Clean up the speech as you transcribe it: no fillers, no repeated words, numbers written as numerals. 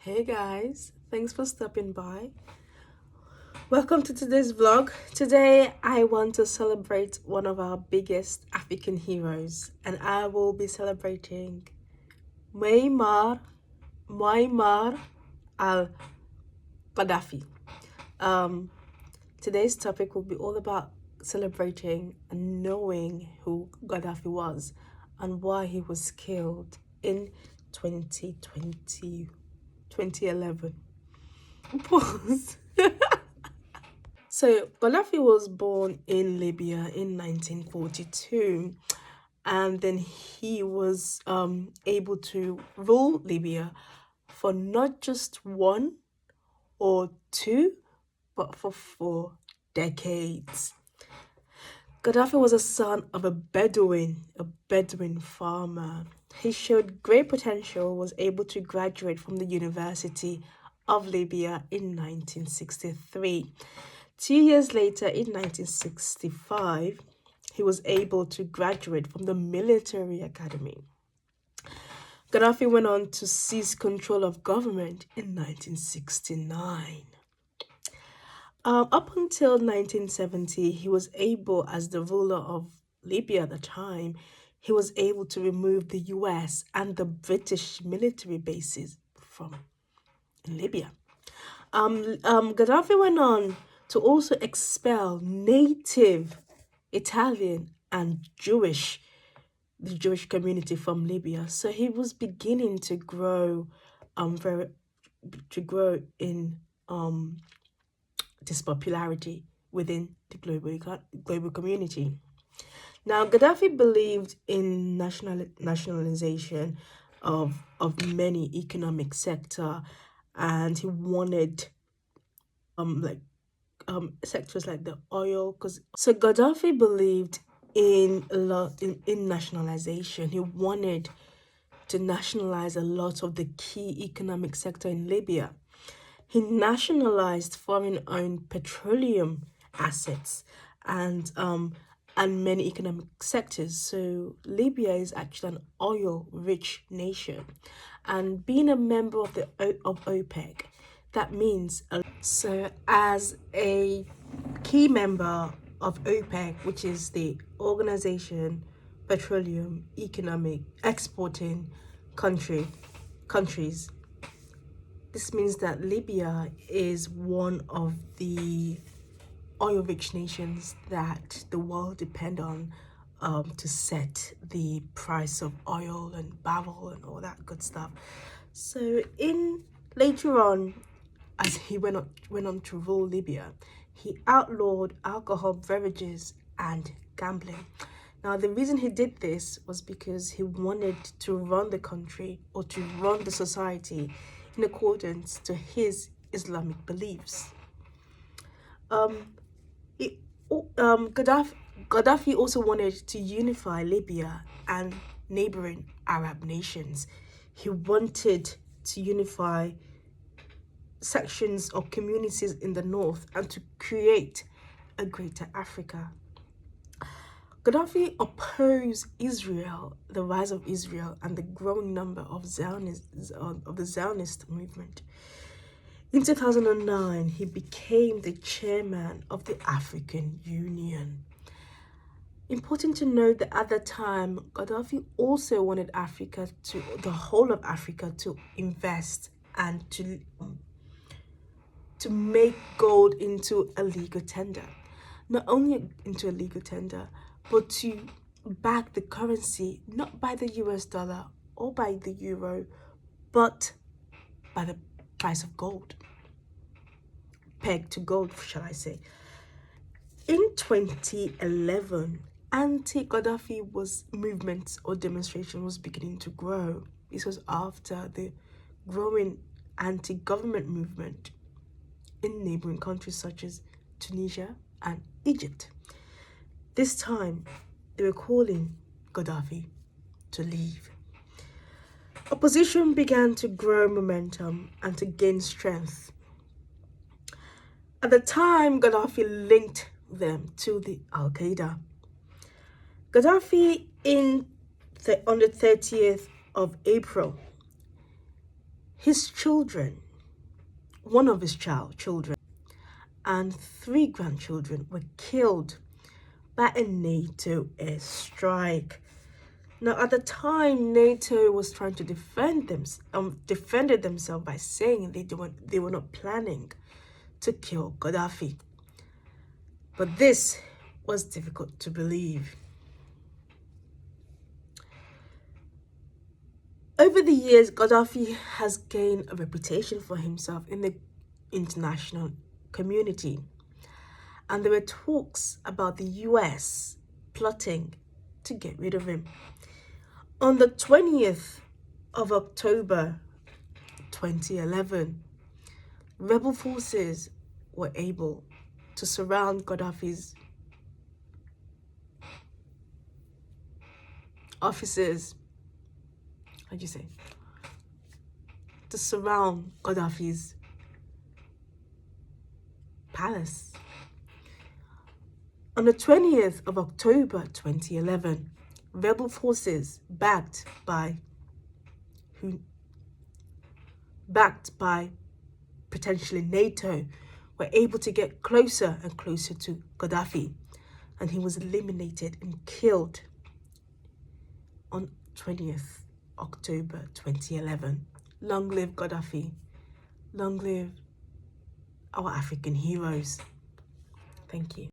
Hey guys, thanks for stopping by. Welcome to today's vlog. Today I want to celebrate one of our biggest African heroes, and I will be celebrating Muammar al Qaddafi. Um, Today's topic will be all about celebrating and knowing who Gaddafi was and why he was killed in 2011. Pause. So Gaddafi was born in Libya in 1942, and then he was able to rule Libya for not just one or two, but for 4 decades. Gaddafi was a son of a Bedouin farmer. He showed great potential, was able to graduate from the University of Libya in 1963. 2 years later, in 1965, he was able to graduate from the military academy. Gaddafi went on to seize control of government in 1969. Up until 1970, he was able, as the ruler of Libya at the time, he was able to remove the US and the British military bases from Libya. Gaddafi went on to also expel native Italian and the Jewish community from Libya. So he was beginning to grow, in this popularity within the global community. Now, Gaddafi believed in nationalization of many economic sector, and he wanted sectors like the oil. So Gaddafi believed in a lot in nationalization. He wanted to nationalize a lot of the key economic sector in Libya. He nationalized foreign-owned petroleum assets and many economic sectors. So Libya is actually an oil-rich nation, and being a member of OPEC, that means so as a key member of OPEC, which is the Organization Petroleum Economic Exporting countries. This means that Libya is one of the oil-rich nations that the world depend on to set the price of oil and barrel and all that good stuff. So later on, as he went on to rule Libya, he outlawed alcohol beverages and gambling. Now, the reason he did this was because he wanted to run the country, or to run the society, in accordance to his Islamic beliefs. Gaddafi also wanted to unify Libya and neighboring Arab nations. He wanted to unify sections or communities in the north and to create a greater Africa. Gaddafi opposed Israel, the rise of Israel, and the growing number of the Zionist movement. In 2009, he became the chairman of the African Union. Important to note that at the time, Gaddafi also wanted the whole of Africa, to invest and to make gold into a legal tender. Not only into a legal tender, but to back the currency, not by the US dollar or by the euro, but by the price of gold. Pegged to gold, shall I say. In 2011, anti-Gaddafi movement or demonstration was beginning to grow. This was after the growing anti-government movement in neighboring countries such as Tunisia and Egypt. This time, they were calling Gaddafi to leave. Opposition began to grow momentum and to gain strength. At the time, Gaddafi linked them to the Al-Qaeda. Gaddafi, on the 30th of April, His children, one of his children, and 3 grandchildren were killed by a NATO airstrike. Now, at the time, NATO was trying to defended themselves by saying they were not planning to kill Gaddafi. But this was difficult to believe. Over the years, Gaddafi has gained a reputation for himself in the international community. And there were talks about the US plotting to get rid of him. On the 20th of October 2011, rebel forces were able to surround Gaddafi's offices. To surround Gaddafi's palace. On the 20th of October 2011, rebel forces backed by potentially NATO were able to get closer and closer to Gaddafi, and he was eliminated and killed on 20th October 2011. Long live Qaddafi. Long live our African heroes. Thank you.